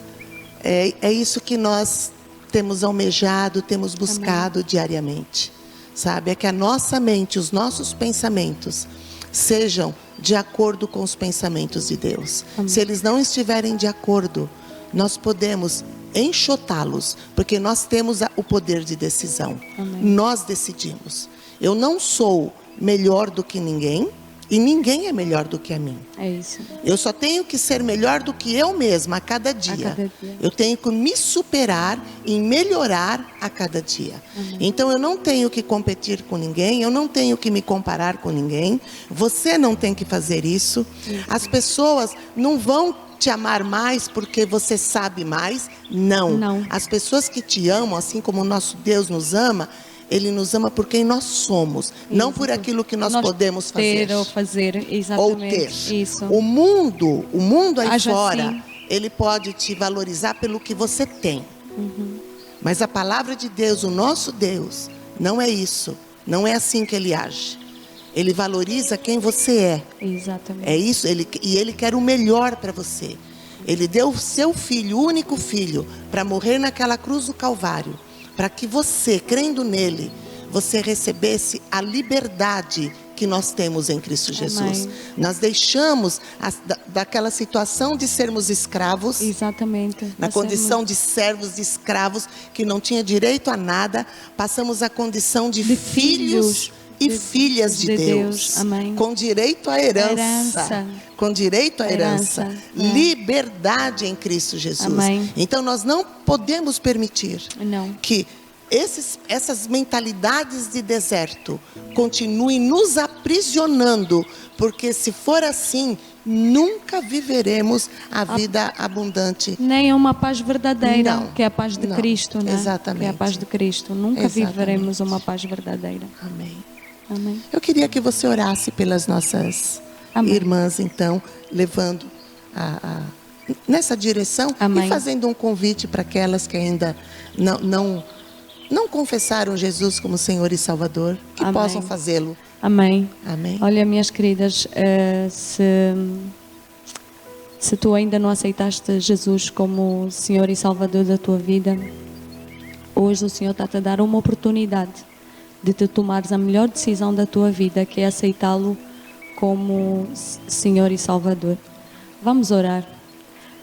é isso que nós temos almejado, temos buscado diariamente. Sabe? É que a nossa mente, os nossos pensamentos sejam de acordo com os pensamentos de Deus. Se eles não estiverem de acordo, nós podemos enxotá-los, porque nós temos o poder de decisão. Nós decidimos. Eu não sou melhor do que ninguém, e ninguém é melhor do que a mim. É isso. Eu só tenho que ser melhor do que eu mesma a cada dia. Eu tenho que me superar e melhorar a cada dia. Então eu não tenho que competir com ninguém, eu não tenho que me comparar com ninguém. Você não tem que fazer isso. As pessoas não vão te amar mais porque você sabe mais. Não. As pessoas que te amam, assim como o nosso Deus nos ama, Ele nos ama por quem nós somos, não por aquilo que nós podemos fazer. Ter ou fazer, exatamente. Ou ter. Isso. O mundo aí fora, assim. ele pode te valorizar pelo que você tem. Mas a palavra de Deus, o nosso Deus, não é isso. Não é assim que Ele age. Ele valoriza quem você é. Exatamente. É isso, e Ele quer o melhor para você. Ele deu o seu filho, o único filho, para morrer naquela cruz do Calvário, para que você, crendo nele, você recebesse a liberdade que nós temos em Cristo Jesus. Amém. Nós deixamos daquela situação de sermos escravos. Exatamente. Na condição de servos, de escravos, que não tinha direito a nada, passamos à condição de filhos e filhas de Deus. Amém. Com direito à herança. Herança. Com direito à herança. Herança. Liberdade em Cristo Jesus. Amém. Então nós não podemos permitir Não. que essas mentalidades de deserto continuem nos aprisionando, porque se for assim, nunca viveremos a vida abundante. Nem uma paz verdadeira, Não, que é a paz de não, Cristo, né? exatamente. Que é a paz de Cristo. Nunca Exatamente. viveremos uma paz verdadeira. Amém. Amém. Eu queria que você orasse pelas nossas Amém. irmãs, então, levando nessa direção. Amém. E fazendo um convite para aquelas que ainda não confessaram Jesus como Senhor e Salvador, que Amém. possam fazê-lo. Amém. Amém. Olha, minhas queridas, se tu ainda não aceitaste Jesus como Senhor e Salvador da tua vida, hoje o Senhor está-te a dar uma oportunidade de te tomares a melhor decisão da tua vida, que é aceitá-lo como Senhor e Salvador. Vamos orar.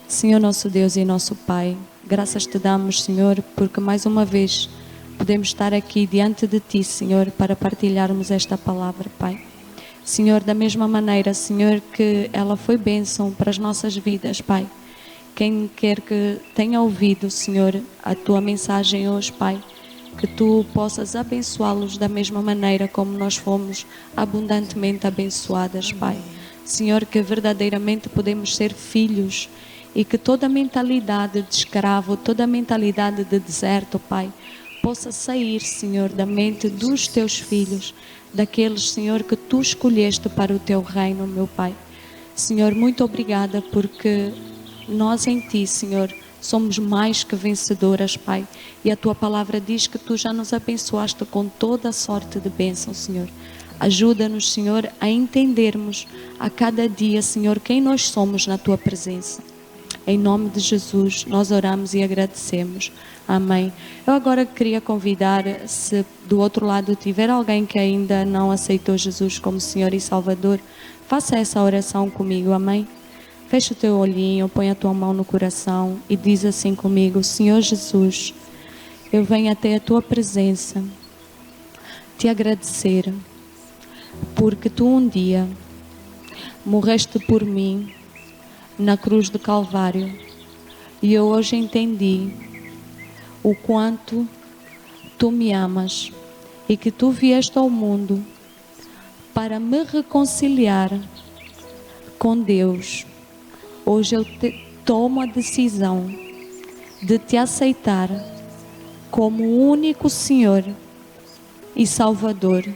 Senhor nosso Deus e nosso Pai, graças te damos, Senhor, porque mais uma vez podemos estar aqui diante de Ti, Senhor, para partilharmos esta palavra, Pai. Senhor, da mesma maneira, Senhor, que ela foi bênção para as nossas vidas, Pai. Quem quer que tenha ouvido, Senhor, a Tua mensagem hoje, Pai, que Tu possas abençoá-los da mesma maneira como nós fomos abundantemente abençoadas, Pai. Senhor, que verdadeiramente podemos ser filhos e que toda mentalidade de escravo, toda mentalidade de deserto, Pai, possa sair, Senhor, da mente dos Teus filhos, daqueles, Senhor, que Tu escolheste para o Teu reino, meu Pai. Senhor, muito obrigada porque nós em Ti, Senhor, somos mais que vencedoras, Pai. E a Tua palavra diz que Tu já nos abençoaste com toda a sorte de bênção, Senhor. Ajuda-nos, Senhor, a entendermos a cada dia, Senhor, quem nós somos na Tua presença. Em nome de Jesus, nós oramos e agradecemos. Amém. Eu agora queria convidar, se do outro lado tiver alguém que ainda não aceitou Jesus como Senhor e Salvador, faça essa oração comigo, amém? Fecha o teu olhinho, põe a tua mão no coração e diz assim comigo: Senhor Jesus, eu venho até a tua presença te agradecer, porque tu um dia morreste por mim na cruz do Calvário e eu hoje entendi o quanto tu me amas e que tu vieste ao mundo para me reconciliar com Deus. Hoje eu tomo a decisão de te aceitar como o único Senhor e Salvador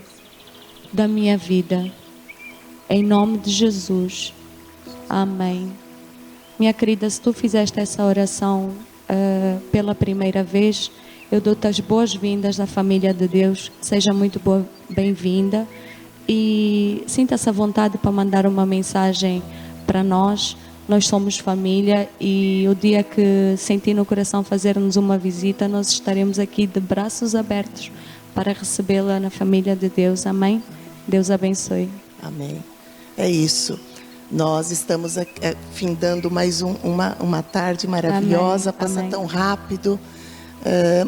da minha vida. Em nome de Jesus. Amém. Minha querida, se tu fizeste essa oração pela primeira vez, eu dou-te as boas-vindas à família de Deus. Seja muito bem-vinda e sinta-se à vontade para mandar uma mensagem para nós. Nós somos família e o dia que sentir no coração fazer-nos uma visita, nós estaremos aqui de braços abertos para recebê-la na família de Deus. Amém? Deus abençoe. Amém. É isso. Nós estamos findando mais uma tarde maravilhosa. Amém. Passa Amém. tão rápido,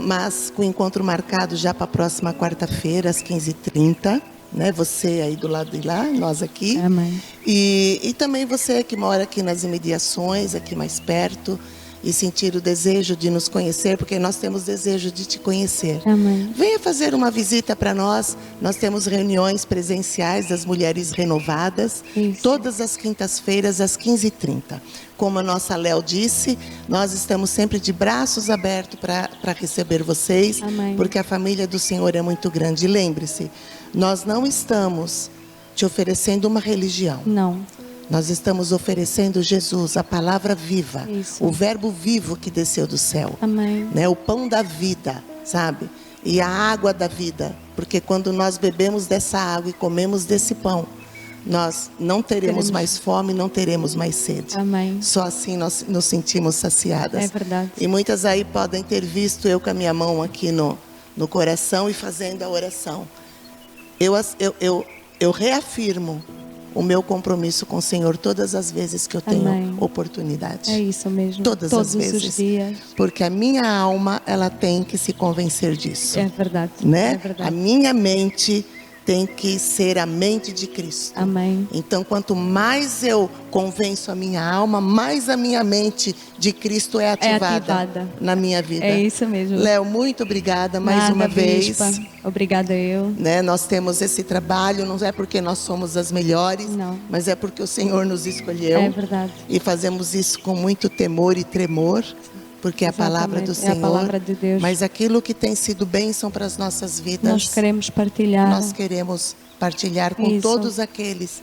mas com o encontro marcado já para a próxima quarta-feira, às 15h30. Né? Você aí do lado de lá, nós aqui. Amém. E também você que mora aqui nas imediações, aqui mais perto, e sentir o desejo de nos conhecer, porque nós temos desejo de te conhecer. Amém. Venha fazer uma visita para nós. Nós temos reuniões presenciais das Mulheres Renovadas, Isso. todas as quintas-feiras, às 15h30. Como a nossa Léo disse, nós estamos sempre de braços abertos para receber vocês, Amém. porque a família do Senhor é muito grande. E lembre-se, nós não estamos te oferecendo uma religião. Não. Nós estamos oferecendo Jesus, a palavra viva, Isso. o verbo vivo que desceu do céu. Amém. Né? O pão da vida, sabe? E a água da vida. Porque quando nós bebemos dessa água e comemos desse pão, nós não teremos mais fome, não teremos mais sede. Amém. Só assim nós nos sentimos saciadas. É verdade. E muitas aí podem ter visto eu com a minha mão aqui no coração e fazendo a oração. Eu reafirmo o meu compromisso com o Senhor todas as vezes que eu tenho Amém. oportunidade. É isso mesmo. Todas as vezes. Todos os dias. Porque a minha alma, ela tem que se convencer disso. É verdade. Né? É verdade. A minha mente tem que ser a mente de Cristo. Amém. Então, quanto mais eu convenço a minha alma, mais a minha mente de Cristo é ativada na minha vida. É isso mesmo. Léo, muito obrigada mais Nada, uma vez. Bispa. Obrigada eu. Né? Nós temos esse trabalho, não é porque nós somos as melhores, Não. mas é porque o Senhor nos escolheu. É verdade. E fazemos isso com muito temor e tremor, porque é a palavra do Senhor. É a palavra de Deus. Mas aquilo que tem sido bênção para as nossas vidas, Nós queremos partilhar. nós queremos partilhar com Isso. todos aqueles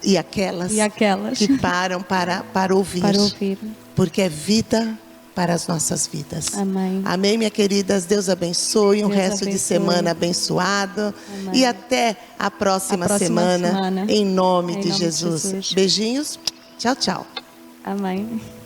e aquelas que param para ouvir. Para ouvir. Porque é vida para as nossas vidas. Amém. Amém, minhas queridas. Deus abençoe. Um Deus resto de abençoe. semana abençoado. Amém. E até a próxima semana. Em nome de Jesus. Jesus. Beijinhos. Tchau, tchau. Amém.